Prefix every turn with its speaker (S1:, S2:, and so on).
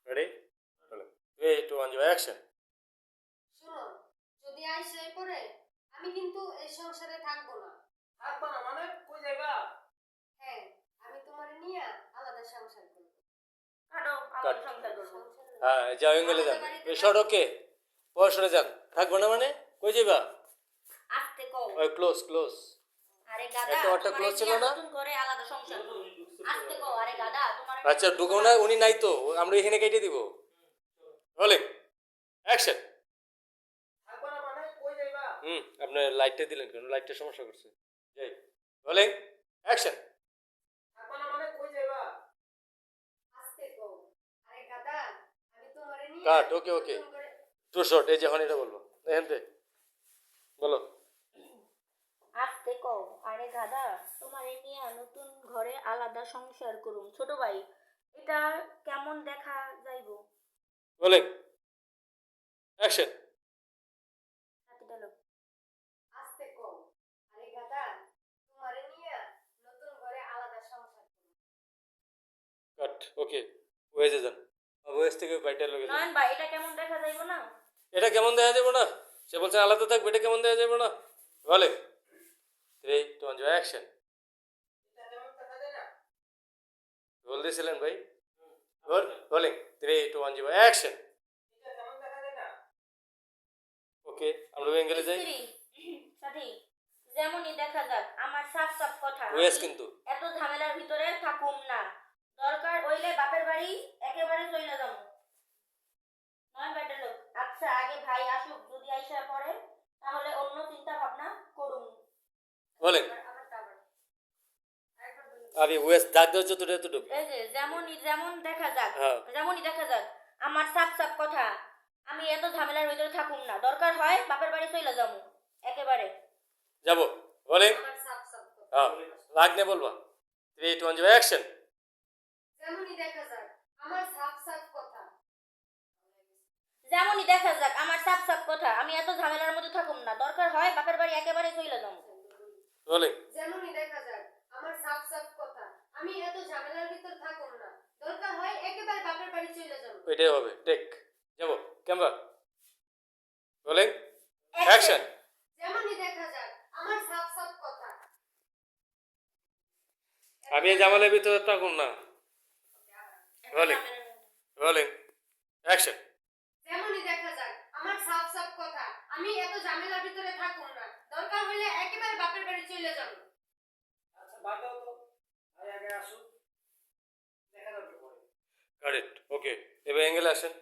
S1: Ready? 3, 2, 1, action.
S2: শুনো, যদি আইসে পরে আমি কিন্তু এই সংসারে থাকবো না।
S3: থাকবা না মানে কই যাইবা?
S2: হ্যাঁ, আমি তোমারে নিয়ে আলাদা সংসার করব।
S3: কাটো আলাদা সংসার করব।
S1: হ্যাঁ, যাও এঙ্গেলে যান। সড়কে পড়াশোনা যান। থাকবো না মানে কই যাইবা?
S3: আস্তে কও।
S1: ওই ক্লোজ ক্লোজ।
S3: আরে গাদা
S1: একটা ওটা ক্লোজ ছিল না?
S3: নতুন করে আলাদা সংসার করব। আস্তে কও। আরে গাদা তোমার
S1: আচ্ছা ঢুকো না, উনি নাই তো, আমরা এখানে কেটে দিব। বলে অ্যাকশন।
S3: থাকবা না মানে কই যাইবা?
S1: আপনি লাইটটা দিলেন কেন? লাইটটা সমস্যা করছে। যাই বলে অ্যাকশন।
S3: থাকবা না মানে কই যাইবা?
S2: আস্তে কও। আরে গাদা, আমি তোমারে নিয়ে
S1: কাট। ওকে ওকে,
S2: নতুন করে
S1: টু শর্ট। এই যখন এটা বলবো এখানতে বলো।
S3: আস্তে কও। আরে গাদা তোমারে নিয়ে নতুন ঘরে আলাদা সংসার করুম। ছোট ভাই, এটা কেমন দেখা যাইবো?
S1: বলে অ্যাকশন।
S3: সাথে ডায়লগ।
S2: আস্তে কও। আরে গাদা, তোমারে নিয়ে নতুন করে আলাদা সংসার করব।
S1: কাট। ওকে, ওয়েজে যান। ওয়েজ থেকে বাইটার লগে যান।
S3: নয়ন ভাই, এটা কেমন দেখা যাইবো না?
S1: এটা কেমন দেখা যাবে না? সে বলছে আলাদা থাকবে, এটা কেমন দেখা যাবে না? বলে 3, 2, 1, অ্যাকশন।
S3: এটা কেমন দেখা যায় না?
S1: বল দিয়েছিলেন ভাই? বলে 3, 2, 1, অ্যাকশন।
S3: এটা কেমন দেখা যায় না?
S1: ওকে, আমরা বেঙ্গলে যাই।
S3: সাথী, যেমনই দেখা যাক, আমার সাফ সাফ কথা,
S1: ওয়েস
S3: আমি
S1: কিন্তু
S3: এত ঝামেলার ভিতরে থাকুম না। দরকার হইলে বাপের বাড়ি একেবারে চলে যাব। নয় বেটার লোক। আচ্ছা আগে ভাই আসুক, যদি আইসা পড়ে তাহলে অন্য চিন্তা ভাবনা করুন।
S1: বলেন।
S2: আরেকবার বলুন।
S1: আরে ওয়েস দাগ দাও যতটা এতটুকু।
S3: এই যে যেমন দেখা যাক,
S1: হ্যাঁ।
S3: যেমনই দেখা যাক, আমার সাফ সাফ কথা, আমি এত ঝামেলার ভিতরে থাকুম না। দরকার হয় বাপের বাড়ি চলে যাব একেবারে।
S1: যাবো। বলে
S2: আমার সাফ সাফ কথা।
S1: হ্যাঁ, লাগনে বলবা। 3, 2, 1, অ্যাকশন।
S2: যেমনই দেখা যাক, আমার সাফ সাফ কথা।
S3: যেমনই দেখা যাক, আমার সাফ সাফ কথা, আমি এত ঝামেলার মধ্যে থাকুম না। দরকার হয় বাপের বাড়ি একেবারে চলে যাব।
S1: বলে
S2: যেমনই দেখা যাক, আমার সাফ সাফ কথা, আমি এত ঝামেলার ভিতর থাকুম না। দরকার হয় একেবারে বাপের বাড়ি চলে যাব।
S1: ওইটাই হবে। টেক। যাবো। ক্যামেরা। বলে অ্যাকশন।
S2: যেমনই দেখা যাক, আমার সাফ সাফ কথা।
S1: আমি এই জামালের ভিতরে থাকুন না। বলে বলে অ্যাকশন।
S2: যেমনই দেখা যাক, আমার সাফ সাফ কথা, আমি এত ঝামেলার ভিতরে থাকুম না। দরকার হলে একেবারে বাপের বাড়ি চলে যাব।
S3: আচ্ছা বাদ দাও তো, ভাই আগে আসুক, দেখা যাবে পরে।
S1: কারেক্ট। ওকে, এবার অ্যাঙ্গেলে আসেন।